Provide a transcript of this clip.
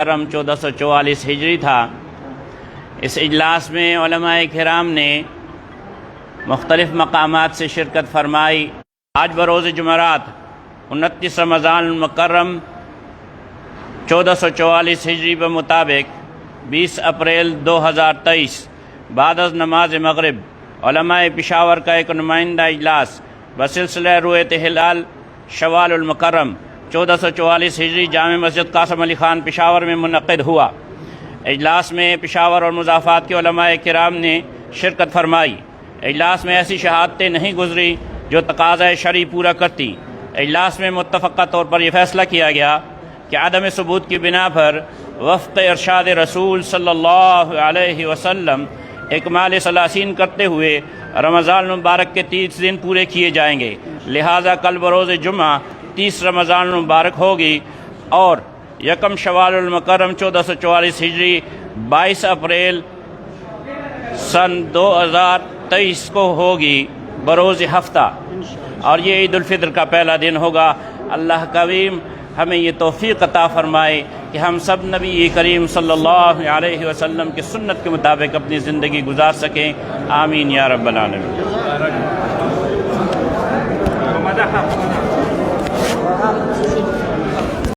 محرم 1444 ہجری تھا۔ اس اجلاس میں علماء کرام نے مختلف مقامات سے شرکت فرمائی۔ آج بروز جمعرات 29 رمضان المکرم 1444 ہجری کے مطابق 20 اپریل 2023 بعد از نماز مغرب علماء پشاور کا ایک نمائندہ اجلاس بسلسلہ رؤیت ہلال شوال المکرم 1444 ہجری جامع مسجد قاسم علی خان پشاور میں منعقد ہوا۔ اجلاس میں پشاور اور مضافات کے علماء کرام نے شرکت فرمائی۔ اجلاس میں ایسی شہادتیں نہیں گزری جو تقاضۂ شرعی پورا کرتی۔ اجلاس میں متفقہ طور پر یہ فیصلہ کیا گیا کہ عدم ثبوت کی بنا پر وفق ارشاد رسول صلی اللہ علیہ وسلم اکمال ثلاثین کرتے ہوئے رمضان المبارک کے 30 دن پورے کیے جائیں گے، لہٰذا کل بروز جمعہ 30 رمضان المبارک ہوگی اور یکم شوال المکرم 1444 ہجری 22 اپریل سن 2023 کو ہوگی بروز ہفتہ، اور یہ عید الفطر کا پہلا دن ہوگا۔ اللہ کریم ہمیں یہ توفیق عطا فرمائے کہ ہم سب نبی کریم صلی اللہ علیہ وسلم کی سنت کے مطابق اپنی زندگی گزار سکیں۔ آمین یا رب العالمین۔